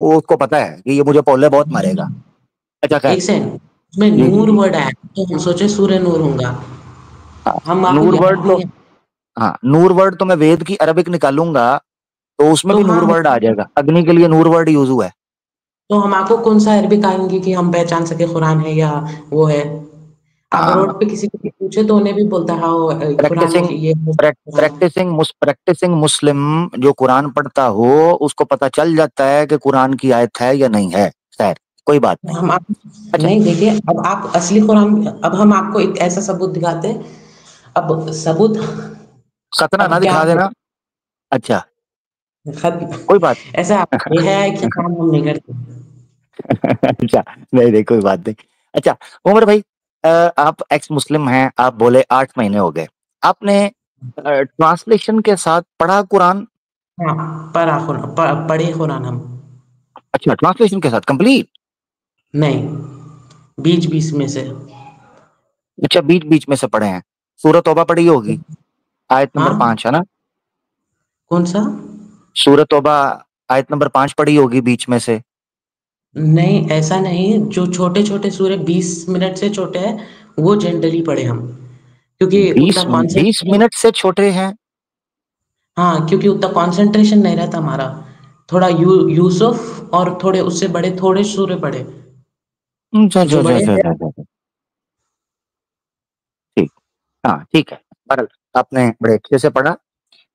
وہ اس کو پتا ہے کہ یہ مجھے پولے بہت مارے گا. اچھا خیر. ایک سیکنڈ، اس میں جی جی نور جی. ورڈ ہے تو ہم سوچے سورہ نور ہوں گا. ہم آپ کو نور ورڈ یہاں تو ہاں نور ورڈ تو میں وید کی عربک نکالوں گا تو اس میں تو بھی ہاں نور ورڈ آ جائے گا. اگنی کے لیے نور ورڈ یوز ہوا ہے. تو ہم آپ کو کون سا عربک آئیں گے کہ ہم پہچان سکے قرآن ہے یا وہ ہے. آپ روڈ پہ کسی کو پوچھے تو انہیں بھی بولتا ہے ہاں قرآن میں یہ قرآن ہے. پریکٹسنگ مسلم جو قرآن پڑھتا ہو اس کو پتا چل جاتا ہے کہ قرآن کی آیت ہے یا نہیں ہے. خیر کوئی بات نہیں. ہم آپ اچھا نہیں دیکھیے، اب آپ اصلی قرآن، اب ہم آپ کو ایک ایسا ثبوت دکھاتے ہیں. اب ثبوت ختنہ نہ اب کیا دکھا دینا. اچھا کوئی بات ایسا یہ ہے کہ کام ہم نہیں کرتے. اچھا نہیں نہیں کوئی بات نہیں. اچھا عمر بھائی آپ ایکس مسلم ہیں. آپ بولے 8 مہینے ہو گئے. آپ نے ٹرانسلیشن کے ساتھ پڑھا قرآن؟ ہاں پڑھی قرآن ہم. اچھا ٹرانسلیشن کے ساتھ کمپلیٹ؟ نہیں، بیچ میں سے. اچھا بیچ بیچ میں سے پڑھے ہیں. سورۃ توبہ پڑھی ہوگی آیت نمبر ہاں 5 ہے نا؟ کون سا؟ سورۃ توبہ آیت نمبر 5 پڑھی ہوگی بیچ میں سے. نہیں ایسا نہیں، جو چھوٹے چھوٹے سورے 20 منٹ سے چھوٹے ہیں وہ جنرلی پڑھے ہم، کیونکہ اتنا 20 کانسنٹریشن. منٹ سے چھوٹے ہیں. ہاں کیونکہ اتنا کانسنٹریشن نہیں رہتا ہمارا. تھوڑا یوسف اور تھوڑے اس سے بڑے تھوڑے سورے پڑھے. اچھا اچھا جو اچھا بڑے اچھا ہیں. اچھا. ٹھیک. ہاں ٹھیک ہے. بہرحال آپ نے بڑے اچھے سے پڑھا.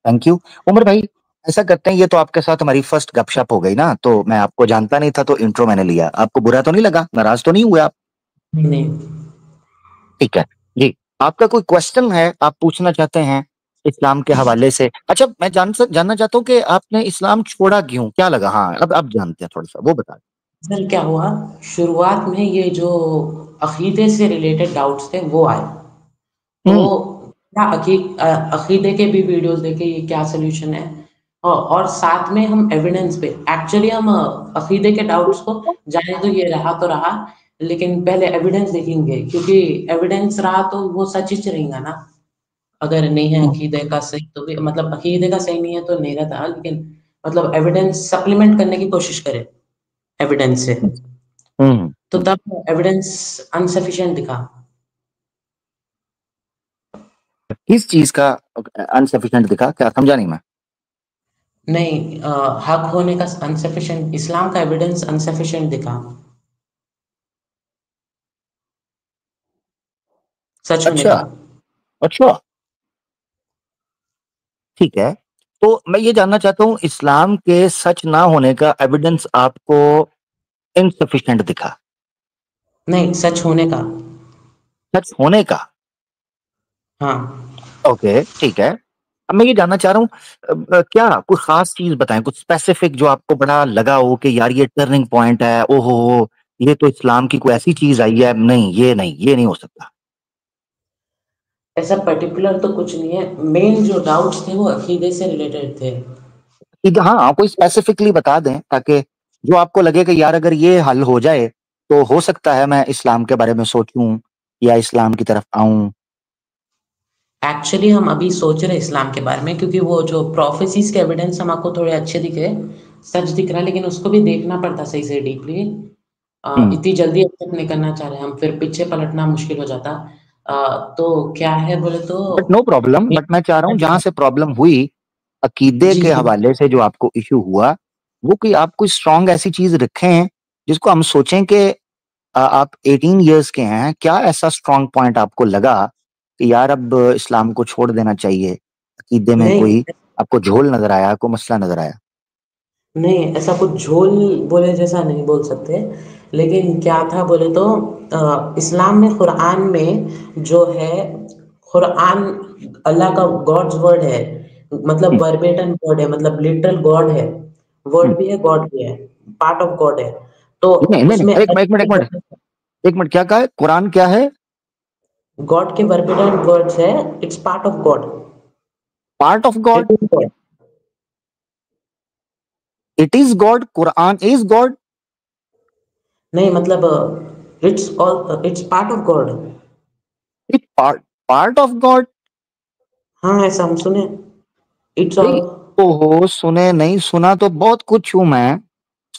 Thank you. عمر بھائی ایسا کرتے ہیں، یہ تو آپ کے ساتھ ہماری فرسٹ گپ شپ ہو گئی نا، تو میں آپ کو جانتا نہیں تھا تو انٹرو میں نے لیا. آپ کو برا تو نہیں لگا؟ ناراض تو نہیں ہوئے آپ؟ نہیں. ٹھیک ہے جی. آپ کا کوئی کوشچن ہے آپ پوچھنا چاہتے ہیں اسلام کے حوالے سے؟ اچھا میں جاننا چاہتا ہوں کہ آپ نے اسلام چھوڑا کیوں، کیا لگا؟ ہاں اب جانتے ہیں تھوڑا سا وہ بتا دیں. سر کیا ہوا، شروعات میں یہ جو عقیدے سے ریلیٹڈ ڈاؤٹس تھے وہ آئے. تو ہوں عقیدے کے بھی ویڈیوز دیکھے یہ کیا سولوشن ہے. اور ساتھ میں ہم ایویڈنس پہ ایکچولی ہم عقیدے کے ڈاؤٹس کو جانے تو یہ رہا تو رہا، لیکن پہلے ایویڈنس دیکھیں گے کیونکہ ایویڈنس رہا تو وہ سچ ہی رہے گا نا. اگر نہیں ہے عقیدے کا صحیح تو بھی مطلب عقیدے کا صحیح نہیں ہے تو نہیں رہتا. لیکن مطلب ایویڈنس سپلیمنٹ کرنے کی کوشش کرے ایویڈنس سے. ہوں تو تب ایویڈنس انسفیشینٹ دکھا. کس چیز کا انسفیشینٹ دکھا؟ کیا سمجھا نہیں میں. نہیں حق ہونے کا انسفیشینٹ، اسلام کا ایویڈنس انسفیشینٹ دکھا سچ ہونے اچھا کا. اچھا ٹھیک ہے. تو میں یہ جاننا چاہتا ہوں اسلام کے سچ نہ ہونے کا ایویڈنس آپ کو انسفیشینٹ دکھا؟ نہیں، سچ ہونے کا. سچ ہونے کا. ہاں. اوکے ٹھیک ہے. اب میں یہ جاننا چاہ رہا ہوں کیا کوئی خاص چیز بتائیں، کچھ اسپیسیفک جو آپ کو بڑا لگا ہو کہ یار یہ ٹرننگ پوائنٹ ہے، او ہو یہ تو اسلام کی کوئی ایسی چیز آئی ہے، نہیں یہ نہیں ہو سکتا. ایسا پرٹیکولر تو کچھ نہیں ہے. مین جو ڈاؤٹس تھے وہ عقیدے سے ریلیٹڈ تھے. ہاں کوئی اسپیسیفکلی بتا دیں تاکہ جو آپ کو لگے کہ یار اگر یہ حل ہو جائے تو ہو سکتا ہے میں اسلام کے بارے میں سوچوں یا اسلام کی طرف آؤں. ایکچولی ہم ابھی سوچ رہے اسلام کے بارے میں، کیونکہ وہ جو پروفیسیز کے ایویڈنس ہم آپ کو تھوڑے اچھے دکھے، سچ دکھ رہا ہے، لیکن اس کو بھی دیکھنا پڑتا صحیح سے ڈیپلی. اتنی جلدی ایکسپٹ نہیں کرنا چاہ رہے ہم، پھر پیچھے پلٹنا مشکل ہو جاتا. تو کیا ہے بولے تو بٹ نو پرابلم. بٹ میں چاہ رہا ہوں جہاں سے پرابلم ہوئی عقیدے جی کے جی حوالے سے جو آپ کو ایشو ہوا، وہ کوئی آپ کوئی اسٹرانگ ایسی چیز رکھیں جس کو ہم سوچیں کہ آپ 18 ایئرس کے ہیں، کیا ایسا اسٹرانگ پوائنٹ آپ کو لگا کہ یار اب اسلام کو چھوڑ دینا چاہیے؟ عقیدے میں نہیں کوئی آپ کو جھول نظر آیا، کوئی مسئلہ نظر آیا؟ نہیں، ایسا کچھ جھول بولے جیسا نہیں بول سکتے، لیکن کیا تھا بولے تو اسلام میں قرآن میں جو ہے، قرآن اللہ کا گاڈز ورڈ ہے، مطلب وربیٹن ورڈ ہے، مطلب لٹرل گاڈ ہے. ورڈ بھی ہے، گاڈ بھی ہے، پارٹ آف گاڈ ہے. تو نہیں نہیں اس میں نہیں، ایک منٹ کیا کہا ہے؟ قرآن کیا ہے؟ گاڈ کے وربیٹن ورڈز ہے، it's part of God. Part of God. It is God. Quran is God. نہیں مطلب it's part of God. Part of God. ہاں ایسا ہم سنے. او ہو سنے نہیں سنا تو بہت کچھ ہوں میں.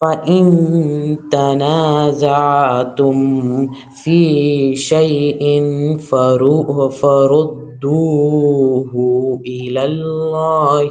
فإن تنازعتم في شيء فردوه إلى الله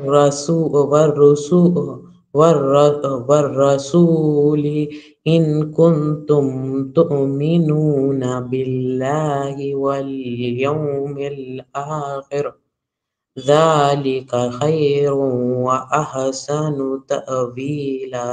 والرسول والرسول إن كنتم تؤمنون بالله واليوم الآخر ذلك خير وأحسن تأويلا।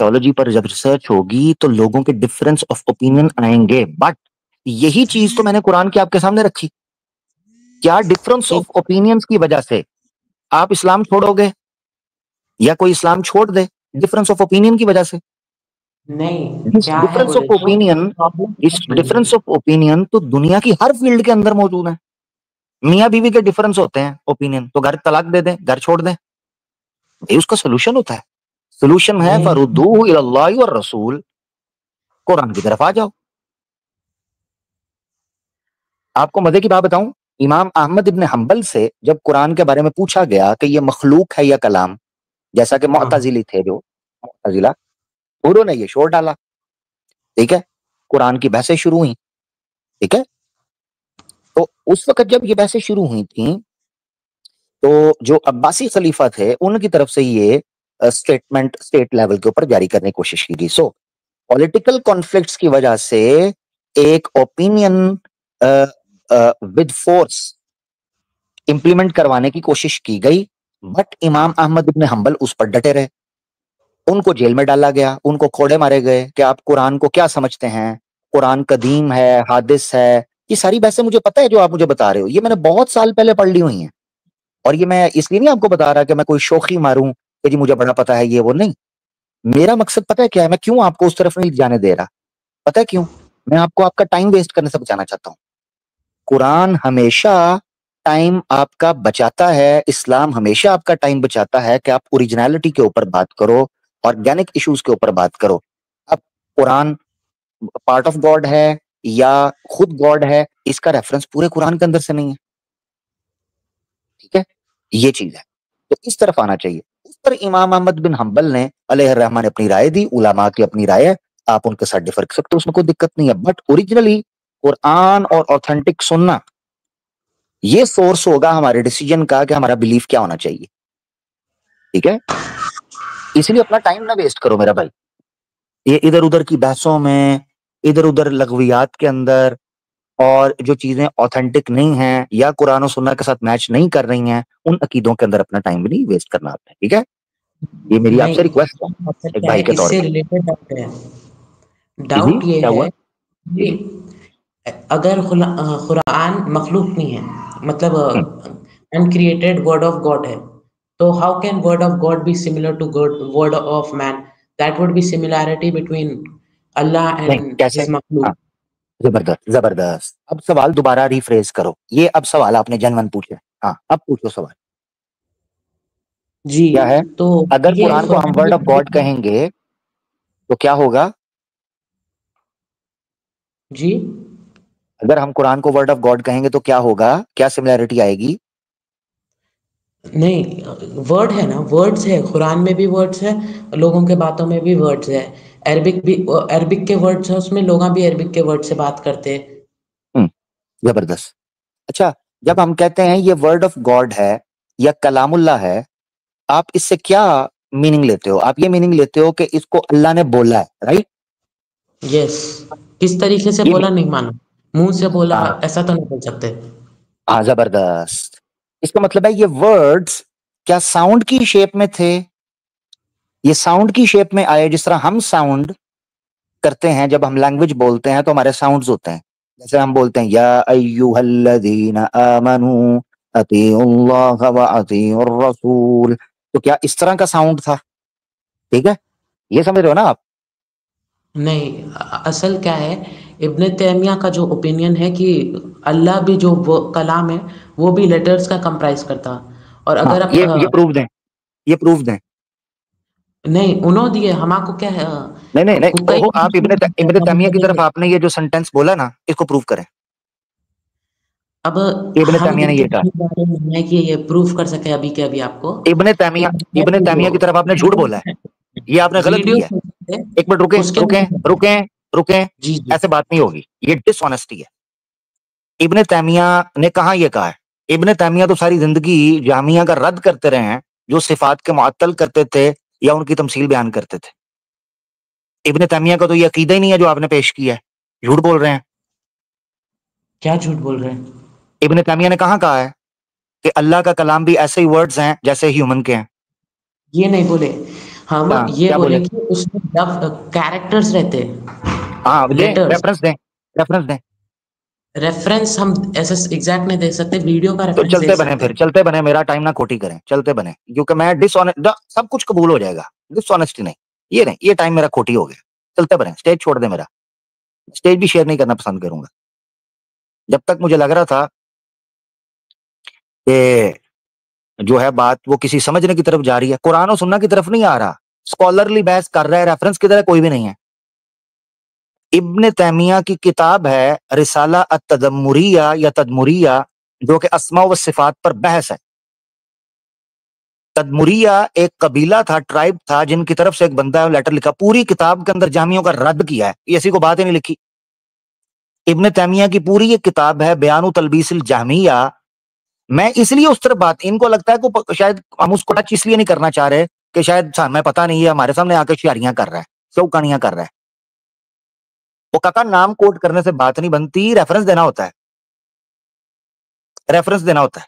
تھیولوجی پر جب ریسرچ ہوگی تو لوگوں کے ڈفرنس آف اوپینین آئیں گے, بٹ یہی چیز تو میں نے قرآن کے آپ کے سامنے رکھی. کیا ڈفرنس آف اوپینینز کی وجہ سے آپ اسلام چھوڑو گے یا کوئی اسلام چھوڑ دے؟ ڈفرنس آف اوپینین کی وجہ سے. نہیں, اس کیا ہے ڈفرنس بولے آف تو اوپینین ڈفرنس آف اوپینین تو دنیا کی ہر فیلڈ کے اندر موجود ہے. میاں بیوی کے ڈفرنس ہوتے ہیں اوپینین, تو گھر طلاق دے دیں, گھر چھوڑ دیں, بھائی اس کا سولوشن ہوتا ہے. سولوشن ہے فردوہ الی اللہ والرسول, قرآن کی طرف آ جاؤ. آپ کو مزے کی بات بتاؤں, امام احمد ابن حنبل سے جب قرآن کے بارے میں پوچھا گیا کہ یہ مخلوق ہے یا کلام, جیسا کہ معتزلی تھے جو معتزلہ, انہوں نے یہ شور ڈالا. ٹھیک ہے, قرآن کی بحثیں شروع ہوئی. ٹھیک ہے, تو اس وقت جب یہ بحثیں شروع ہوئی تھیں تو جو عباسی خلیفہ تھے ان کی طرف سے یہ اسٹیٹمنٹ اسٹیٹ لیول کے اوپر جاری کرنے کی کوشش کی گئی. سو پولیٹیکل کانفلکٹس کی وجہ سے ایک اوپینین ود فورس امپلیمنٹ کروانے کی کوشش کی گئی, بٹ امام احمد ابن حنبل اس پر ڈٹے رہے. ان کو جیل میں ڈالا گیا, ان کو کوڑے مارے گئے کہ آپ قرآن کو کیا سمجھتے ہیں, قرآن قدیم ہے, حادث ہے. یہ ساری بحثیں مجھے پتہ ہے جو آپ مجھے بتا رہے ہو, یہ میں نے بہت سال پہلے پڑھ لی ہوئی ہیں. اور یہ میں اس لیے نہیں آپ کو بتا رہا کہ میں کوئی شوخی ماروں کہ جی مجھے بڑا پتا ہے یہ وہ, نہیں. میرا مقصد پتہ ہے کیا ہے, میں کیوں آپ کو اس طرف نہیں جانے دے رہا, پتہ ہے کیوں؟ میں آپ کو آپ کا ٹائم ویسٹ کرنے سے بچانا چاہتا ہوں. قرآن ہمیشہ ٹائم آپ کا بچاتا ہے, اسلام ہمیشہ آپ کا ٹائم بچاتا ہے کہ آپ اوریجنلٹی کے اوپر بات کرو, آرگینک ایشوز کے اوپر بات کرو. اب قرآن پارٹ آف گاڈ ہے یا خود گاڈ ہے, اس کا ریفرنس پورے قرآن کے اندر سے نہیں ہے. ٹھیک ہے, یہ چیز ہے, تو اس طرف آنا چاہیے. اس پر امام احمد بن حنبل نے علیہ الرحمٰ نے اپنی رائے دی, علماء کی اپنی رائے ہے, آپ ان کے ساتھ ڈفر کر سکتے, اس میں کوئی دقت نہیں ہے. بٹ اوریجنلی قرآن اور اوتھینٹک سننا یہ سورس ہوگا ہمارے ڈیسیجن کا کہ ہمارا بلیف کیا ہونا چاہیے. ٹھیک ہے, اس لیے اپنا ٹائم نہ ویسٹ کرو میرا بھائی, یہ ادھر ادھر کی بحثوں میں, ادھر ادھر لغویات کے اندر, اور جو چیزیں اوتھینٹک نہیں ہیں یا قرآن و سنت کے ساتھ میچ نہیں کر رہی ہیں, ان عقیدوں کے اندر اپنا ٹائم بھی نہیں ویسٹ کرنا آپ نے. ٹھیک ہے, یہ میری آپ سے نہیں, ریکویسٹ ہے مطلب ایک کیا بھائی ہے, کے اس طور سے پر. ریلیٹڈ ڈاؤٹ ہے. جی ڈاؤٹ یہ کیا ہوا؟ ہے کہ اگر قرآن مخلوق نہیں ہے, مطلب uncreated word of God ہے, تو how can word of God be similar to word of man? That would be similarity between Allah نہیں and کیسے؟ his makhluk. ہاں زبردست زبردست. اب سوال دوبارہ ریفریز کرو, یہ اب سوال آپ نے جنون پوچھے. ہاں اب پوچھو سوال. جی, کیا ہے؟ تو اگر یہ قرآن کو ہم قرآن ورڈ آف گاڈ کہیں گے تو کیا ہوگا؟ جی اگر ہم قرآن کو ورڈ آف گاڈ کہیں گے تو کیا ہوگا, کیا سملیرٹی آئے گی؟ نہیں, ورڈ ہے نا, ورڈز ہے, قرآن میں بھی ورڈز ہے, لوگوں کے باتوں میں بھی ورڈز ہے. عربک بھی, عربک کے ورڈز ہیں اس میں, لوگ بھی عربک کے ورڈ سے بات کرتے ہیں. زبردست. اچھا, جب ہم کہتے ہیں یہ ورڈ آف گاڈ ہے یا کلام اللہ ہے, آپ اس سے کیا میننگ لیتے ہو؟ آپ یہ میننگ لیتے ہو کہ اس کو اللہ نے بولا ہے, رائٹ؟ یس, کس طریقے سے یہ بولا نہیں مانو, منہ سے بولا ہاں ایسا تو نہیں بول سکتے. ہاں زبردست. اس کا مطلب ہے یہ ورڈز کیا ساؤنڈ کی شیپ میں تھے؟ یہ ساؤنڈ کی شیپ میں آئے, جس طرح ہم ساؤنڈ کرتے ہیں جب ہم لینگویج بولتے ہیں تو ہمارے ساؤنڈز ہوتے ہیں. جیسے ہم بولتے ہیں یا ایھا الذین آمنوا اطیعوا اللہ واطیعوا الرسول, تو کیا اس طرح کا ساؤنڈ تھا؟ ٹھیک ہے, یہ سمجھ رہے ہو نا آپ؟ نہیں, اصل کیا ہے, ابن تیمیہ کا جو اوپینین ہے کہ اللہ بھی جو کلام ہے وہ بھی لیٹرز کا کمپرائز کرتا. اور ہاں اگر آپ یہ پروف دیں, یہ پروف دیں. نہیں, انہوں دیے ہما کو کیا ہے, نہیں نہیں نہیں, اوہو, آپ ابن تیمیہ کی طرف آپ نے یہ جو سینٹینس بولا نا, اس کو پروف کریں. اب ابن ہم تیمیہ نے یہ کہا. اتنے بارے میں کہ یہ پروف کر سکے ابھی کے ابھی آپ کو ابن تیمیہ کی طرف آپ نے جھوٹ بولا ہے, یہ آپ نے غلط ویڈیو کیا ہے. ایک منٹ رکیں اس کے رکیں رکیں رکیں, جی جی ایسے بات نہیں ہوگی, یہ ڈس آنیسٹی ہے. ابن تیمیہ نے کہاں یہ کہا ہے؟ ابن تیمیہ تو ساری زندگی جامعہ کا رد کرتے رہے ہیں جو صفات کے معطل کرتے تھے یا ان کی تمثیل بیان کرتے تھے. ابن تیمیہ کا تو یہ عقیدہ ہی نہیں ہے جو آپ نے پیش کیا ہے, جھوٹ بول رہے ہیں. کیا جھوٹ بول رہے ہیں؟ ابن تیمیہ نے کہاں کہا ہے کہ اللہ کا کلام بھی ایسے ہی ورڈز ہیں جیسے ہیومن کے ہیں؟ یہ نہیں بولے. ہاں وہ ہاں یہ کیا بولے بولے؟ کہ اس میں کیریکٹرز رہتے ہاں دیں لیٹرز، ریفرنس دیں، ریفرنس دیں. ریفرنس ہم ایسے ایگزیکٹ نہیں دے سکتے، ویڈیو کا تو ریفرنس دے چلتے بنے، سکتے پھر ہیں۔ چلتے بنے، میرا ٹائم نہ کھوٹی کریں، چلتے بنے، کیونکہ میں ڈس آنےسٹ، سب کچھ قبول ہو جائے گا، ڈس آنےسٹی نہیں، یہ نہیں، یہ ٹائم میرا کھوٹی ہو گیا. چلتے بنے، اسٹیج چھوڑ دیں، میرا اسٹیج بھی شیئر نہیں کرنا پسند کروں گا. جب تک مجھے لگ رہا تھا کہ جو ہے بات وہ کسی سمجھنے کی طرف جا رہی ہے، قرآن و سننا کی طرف نہیں آ رہا، اسکالرلی بحث کر رہا ہے، ریفرنس کی طرح کوئی بھی نہیں ہے. ابن تیمیہ کی کتاب ہے رسالہ التدمریہ یا تدمریہ، جو کہ اسماء و صفات پر بحث ہے. تدمریہ ایک قبیلہ تھا، ٹرائب تھا، جن کی طرف سے ایک بندہ ہے لیٹر لکھا، پوری کتاب کے اندر جہمیوں کا رد کیا ہے، یہ ایسی کو بات ہی نہیں لکھی. ابن تیمیہ کی پوری یہ کتاب ہے بیان و تلبیس الجہمیہ. میں اس لیے اس طرف بات، ان کو لگتا ہے کہ شاید ہم اس کو ٹچ اس لیے نہیں کرنا چاہ رہے کہ شاید ہمیں پتہ نہیں ہے، ہمارے سامنے آ کے شیاریاں کر رہا ہے، چوکانیاں کر رہا ہے. وہ کہا نام کوٹ کرنے سے بات نہیں بنتی، ریفرنس دینا ہوتا ہے، ریفرنس دینا ہوتا ہے.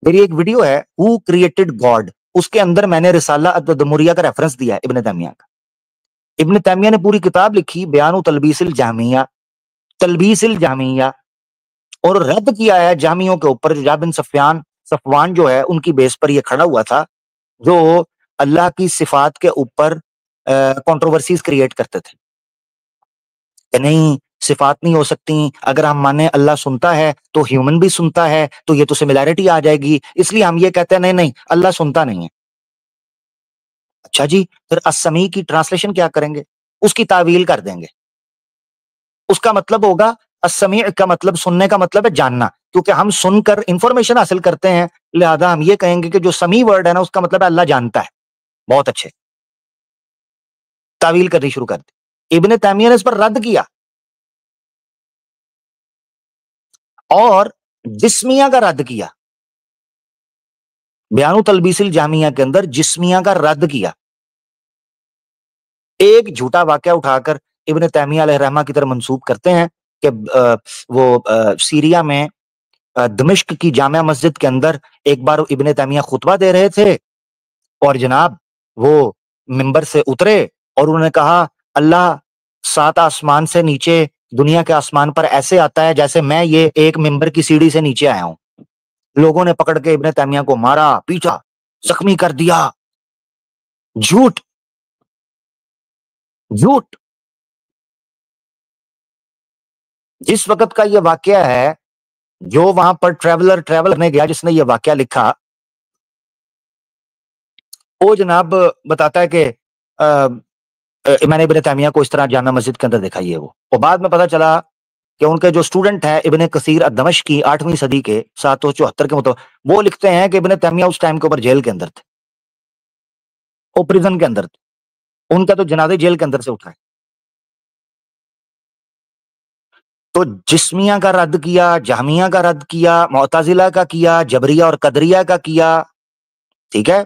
میری ایک ویڈیو ہے ہو کریٹڈ گاڈ، اس کے اندر میں نے رسالہ التدمریہ کا ریفرنس دیا ہے ابن تیمیہ کا. ابن تیمیہ نے پوری کتاب لکھی بیان و تلبیس الجہمیہ، تلبیس الجہمیہ، اور رد کیا ہے جہمیوں کے اوپر. جعد بن صفوان جو ہے ان کی بیس پر یہ کھڑا ہوا تھا، جو اللہ کی صفات کے اوپر کنٹروورسیز کریٹ کرتے تھے کہ نہیں صفات نہیں ہو سکتی، اگر ہم مانیں اللہ سنتا ہے تو ہیومن بھی سنتا ہے، تو یہ تو سملیرٹی آ جائے گی، اس لیے ہم یہ کہتے ہیں نہیں نہیں اللہ سنتا نہیں ہے. اچھا جی، پھر السمیع کی ٹرانسلیشن کیا کریں گے؟ اس کی تعویل کر دیں گے. اس کا مطلب ہوگا السمیع کا مطلب سننے کا مطلب ہے جاننا، کیونکہ ہم سن کر انفارمیشن حاصل کرتے ہیں، لہذا ہم یہ کہیں گے کہ جو سمیع ورڈ ہے نا اس کا مطلب ہے اللہ جانتا ہے. بہت اچھے، تعویل کرنی شروع کر دی. ابن تیمیہ نے اس پر رد کیا اور جسمیہ کا رد کیا. بیان و تلبیس الجہمیہ کے اندر جسمیہ کا رد کیا. ایک جھوٹا واقعہ اٹھا کر ابن تیمیہ علیہ الرحمہ کی طرف منسوب کرتے ہیں کہ وہ سیریا میں دمشق کی جامع مسجد کے اندر ایک بار ابن تیمیہ خطبہ دے رہے تھے، اور جناب وہ منبر سے اترے اور انہوں نے کہا اللہ 7 آسمان سے نیچے دنیا کے آسمان پر ایسے آتا ہے جیسے میں یہ ایک منبر کی سیڑھی سے نیچے آیا ہوں. لوگوں نے پکڑ کے ابن تیمیہ کو مارا، پیٹا، زخمی کر دیا. جھوٹ، جھوٹ. جس وقت کا یہ واقعہ ہے، جو وہاں پر ٹریولر نے گیا جس نے یہ واقعہ لکھا، وہ جناب بتاتا ہے کہ میں نے ابن تیمیہ کو اس طرح جامع مسجد کے اندر دیکھا. یہ وہ، اور بعد میں پتا چلا کہ ان کے جو اسٹوڈنٹ ہے ابن کثیر الدمشقی 8ویں صدی کے 774 کے مطابق، وہ لکھتے ہیں کہ ابن تیمیہ اس ٹائم کے اوپر جیل کے اندر تھے، وہ پریزن کے اندر تھے، ان کا تو جنازہ جیل کے اندر سے اٹھا ہے. تو جسمیہ کا رد کیا، جہمیہ کا رد کیا، معتزلہ کا کیا، جبریہ اور قدریہ کا کیا، ٹھیک ہے،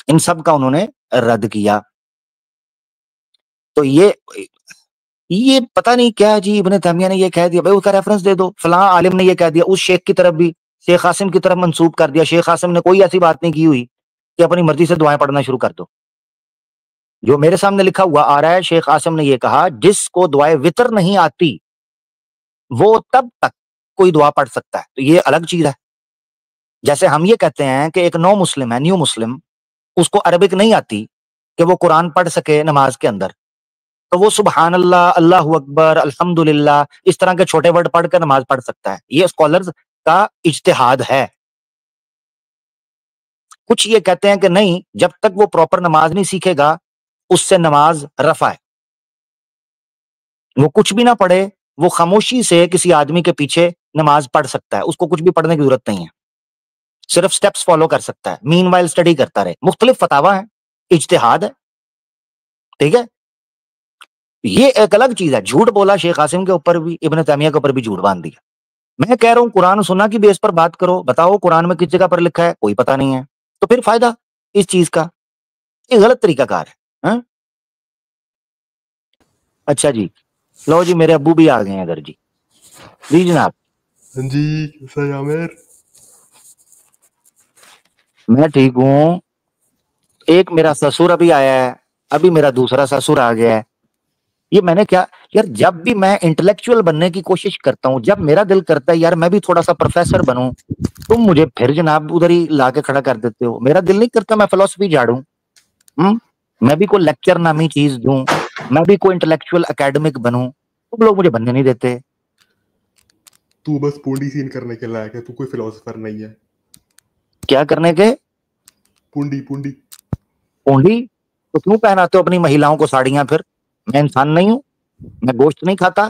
ان سب کا انہوں نے رد کیا. تو یہ پتہ نہیں کیا جی، ابن تیمیہ نے یہ کہہ دیا بھائی اس کا ریفرنس دے دو، فلاں عالم نے یہ کہہ دیا، اس شیخ کی طرف بھی، شیخ قاسم کی طرف منسوب کر دیا. شیخ قاسم نے کوئی ایسی بات نہیں کی ہوئی کہ اپنی مرضی سے دعائیں پڑھنا شروع کر دو. جو میرے سامنے لکھا ہوا آ رہا ہے، شیخ قاسم نے یہ کہا جس کو دعائیں وطر نہیں آتی وہ تب تک کوئی دعا پڑھ سکتا ہے. تو یہ الگ چیز ہے. جیسے ہم یہ کہتے ہیں کہ ایک نو مسلم ہے، نیو مسلم، اس کو عربک نہیں آتی کہ وہ قرآن پڑھ سکے نماز کے اندر، تو وہ سبحان اللہ، اللہ اکبر، الحمدللہ، اس طرح کے چھوٹے ورڈ پڑھ کر نماز پڑھ سکتا ہے. یہ اسکالرز کا اجتہاد ہے. کچھ یہ کہتے ہیں کہ نہیں، جب تک وہ پراپر نماز نہیں سیکھے گا اس سے نماز رفع ہے. وہ کچھ بھی نہ پڑھے، وہ خاموشی سے کسی آدمی کے پیچھے نماز پڑھ سکتا ہے، اس کو کچھ بھی پڑھنے کی ضرورت نہیں ہے، صرف سٹیپس فالو کر سکتا ہے، مین وائل اسٹڈی کرتا رہے. مختلف فتاوا ہیں، اجتہاد ہے، ٹھیک ہے. یہ ایک الگ چیز ہے. جھوٹ بولا شیخ قاسم کے اوپر بھی، ابن تیمیہ کے اوپر بھی جھوٹ باندھ دیا. میں کہہ رہا ہوں قرآن و سنہ کی بیس پر بات کرو، بتاؤ قرآن میں کس جگہ پر لکھا ہے، کوئی پتہ نہیں ہے، تو پھر فائدہ اس چیز کا؟ یہ غلط طریقہ کار ہے. ہاں اچھا جی، لو جی میرے ابو بھی آ گئے ہیں ادھر. جی جناب. ہاں جی، کیسا ہے عامر؟ میں ٹھیک ہوں. ایک میرا سسر ابھی آیا ہے, ابھی میرا دوسرا سسر آ گیا ہے. یہ میں نے کیا یار, جب بھی میں انٹلیکچوئل بننے کی کوشش کرتا ہوں, جب میرا دل کرتا ہے یار میں بھی تھوڑا سا پروفیسر بنوں, تم مجھے پھر جناب ادھر ہی لا کے کھڑا کر دیتے ہو. میرا دل نہیں کرتا میں فلسفی جھاڑوں, میں بھی کوئی لیکچر نامی چیز دوں, میں بھی کوئی انٹلیکچوئل اکیڈمک بنوں, تم لوگ مجھے بننے نہیں دیتے. تو بس پونڈی سین کرنے کے لائق ہے, تو کوئی فلسفر نہیں ہے. کیا کرنے کے؟ پونڈی پونڈی پونڈی تو کیوں پہناتے ہو اپنی مہیلاؤں کو ساڑیاں؟ پھر میں انسان نہیں ہوں؟ میں گوشت نہیں کھاتا؟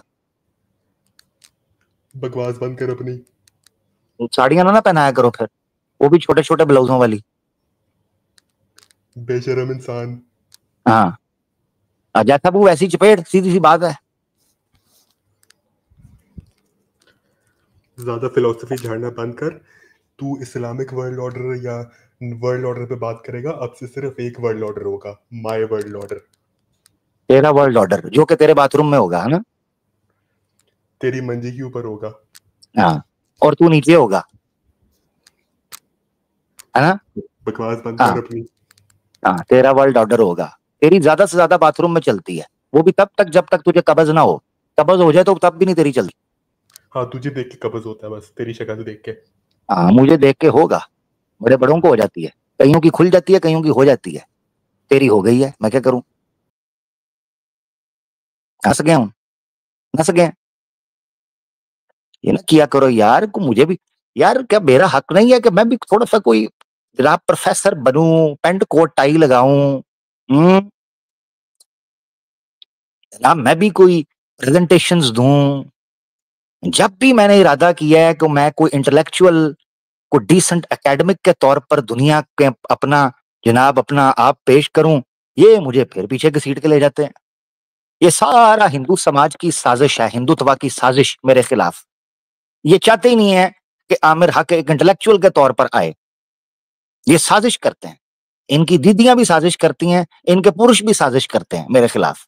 بکواس بند کر اپنی. ساڑیاں نہ پہنایا کرو پھر, وہ بھی چھوٹے چھوٹے بلاؤزوں والی. بے شرم انسان. ہاں, جیسا وہ ویسی چپیٹ, سیدھی سی بات ہے. زیادہ فلسفی جھاڑنا بند کر. تو اسلامک ورلڈ آرڈر یا ورلڈ آرڈر پہ بات کرے گا, اب سے صرف ایک ورلڈ آرڈر ہوگا, مائی ورلڈ آرڈر. تیرا ورلڈ آرڈر جو کہ تیرے باتھ روم میں ہوگا, ہے نا؟ تیری منجی کے اوپر ہوگا. ہاں, اور تو نیچے ہوگا, ہے نا؟ بکواس بند ہاں کر اپنی. ہاں, تیرا ورلڈ آرڈر ہوگا. تیری زیادہ سے زیادہ باتھ روم میں چلتی ہے, وہ بھی تب تک جب تک تجھے قبض نہ ہو. قبض ہو جائے تو تب بھی نہیں تیری چلتی. ہاں, تجھے دیکھ کے قبض ہوتا ہے بس, تیری شکل دیکھ کے. ہاں, مجھے دیکھ کے ہوگا, بڑے بڑوں کو ہو جاتی ہے, کئیوں کی کھل جاتی ہے, کئیوں کی ہو جاتی ہے. تیری ہو گئی ہے, میں کیا کروں؟ ہنس گیا ہوں, ہنس گیا. یہ نہ کیا کرو یار, مجھے بھی یار, کیا میرا حق نہیں ہے کہ میں بھی تھوڑا سا کوئی جناب پروفیسر بنوں, پینٹ کوٹ ٹائی لگاؤں, جناب میں بھی کوئی پریزنٹیشنز دوں. جب بھی میں نے ارادہ کیا ہے کہ میں کوئی انٹلیکچوئل کو ڈیسنٹ اکیڈمک کے طور پر دنیا کے اپنا جناب اپنا آپ پیش کروں, یہ مجھے پھر پیچھے گھسیٹ کے لے جاتے ہیں. یہ سارا ہندو سماج کی سازش ہے, ہندوتوا کی سازش میرے خلاف. یہ چاہتے ہی نہیں ہے کہ عامر حق ایک انٹلیکچوئل کے طور پر آئے. یہ سازش کرتے ہیں, ان کی دیدیاں بھی سازش کرتی ہیں, ان کے پرش بھی سازش کرتے ہیں میرے خلاف.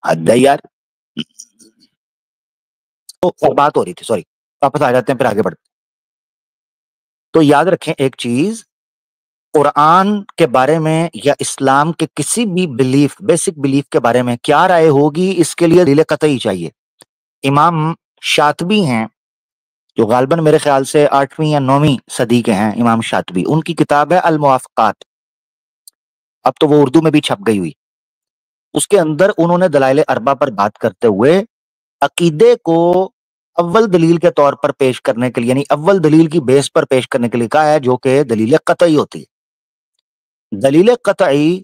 حد ہے یار. بات ہو رہی تھی, سوری, واپس آ جاتے ہیں پھر آگے بڑھتے. تو یاد رکھیں ایک چیز, قرآن کے بارے میں یا اسلام کے کسی بھی بلیف, بیسک بلیف کے بارے میں کیا رائے ہوگی, اس کے لیے دلیل قطعی چاہیے. امام شاطبی ہیں, جو غالباً میرے خیال سے 8ویں یا 9ویں صدی کے ہیں, امام شاطبی, ان کی کتاب ہے الموافقات, اب تو وہ اردو میں بھی چھپ گئی ہوئی. اس کے اندر انہوں نے دلائل اربع پر بات کرتے ہوئے عقیدے کو اول دلیل کے طور پر پیش کرنے کے لیے, یعنی اول دلیل کی بیس پر پیش کرنے کے لیے کہا ہے, جو کہ دلیل قطعی ہوتی ہے. دلیل قطعی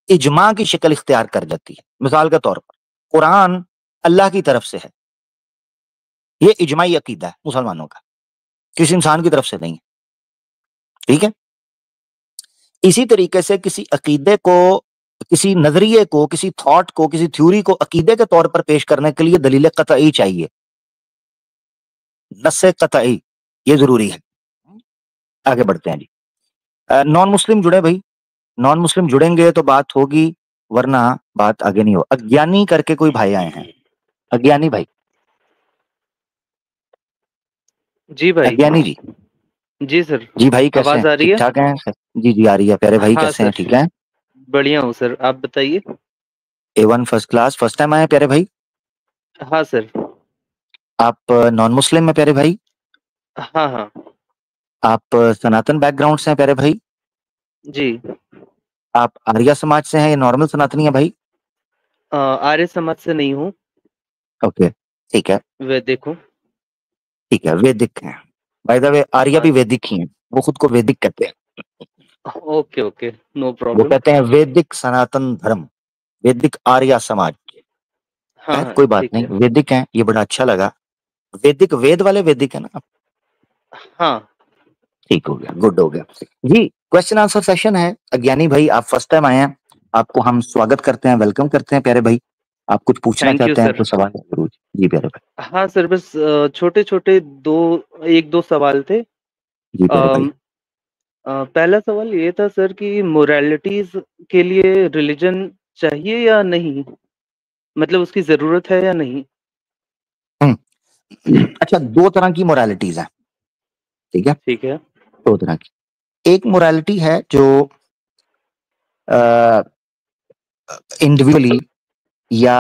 اجماع کی شکل اختیار کر جاتی ہے. مثال کے طور پر قرآن اللہ کی طرف سے ہے, یہ اجماعی عقیدہ ہے مسلمانوں کا, کسی انسان کی طرف سے نہیں ہے. ٹھیک ہے. اسی طریقے سے کسی عقیدے کو, کسی نظریے کو, کسی تھاٹ کو, کسی تھیوری کو عقیدے کے طور پر پیش کرنے کے لیے دلیل قطعی چاہیے, نص قطعی, یہ ضروری ہے. آگے بڑھتے ہیں جی. نان مسلم جڑے بھائی, نان مسلم جڑیں گے تو بات ہوگی, ورنہ بات آگے نہیں ہو. اگیانی کر کے کوئی بھائی آئے ہیں, اگیانی بھائی. جی بھائی. اگیانی جی. جی سر. جی بھائی کیسے آواز ہیں, آ رہی ٹھیک ہے؟ ٹھاک ہیں؟ جی جی آ رہی ہے. پیارے بھائی ہاں کیسے ہیں, سر, ٹھیک ہیں؟ بڑھیا ہوں سر, آپ بتائیے. A1 first class, first time آئے پیارے بھائی؟ ہاں سر. آپ نان مسلم میں پیارے بھائی؟ ہاں ہاں. آپ سناتن بیک گراؤنڈ سے ہیں پیارے بھائی؟ جی. آپ آریہ سماج سے ہیں یا نارمل سناتنی ہیں بھائی؟ آریہ سماج سے نہیں ہوں. اوکے ٹھیک ہے. ویدک ہوں. ٹھیک ہے, ویدک ہیں. بائی دا وے آریہ ہاں. بھی ویدک ہی ہیں, وہ خود کو ویدک کہتے ہیں. اوکے اوکے, نو وہ پرابلم. کہتے ہیں ویدک سناتن دھرم, ویدک آریہ سماج. ہاں ہاں کوئی بات ٹھیک ہے. نہیں, ویدک ہیں, یہ بڑا اچھا لگا. ویدک وید والے ویدک ہے نا آپ؟ ہاں. ٹھیک ہو گیا, گڈ ہو گیا جی. کوشچن آنسر سیشن ہے. اگیانی بھائی آپ فرسٹ ٹائم آئے ہیں, آپ کو ہم سواگت کرتے ہیں, ویلکم کرتے ہیں پیارے بھائی. آپ کچھ پوچھنا تھینک یو چاہتے ہیں سر. تو سوال ضرور. جی پیارے بھائی. ہاں سر, بس چھوٹے چھوٹے ایک دو سوال تھے. جی پیارے بھائی. پہلا سوال یہ تھا سر کہ مورالٹیز کے لیے ریلیجن چاہیے یا نہیں, مطلب اس کی ضرورت ہے یا نہیں؟ اچھا 2 طرح کی مورالٹیز ہیں, ٹھیک ہے, ٹھیک ہے 2 طرح کی. ایک مورالٹی ہے جو انڈیویجولی یا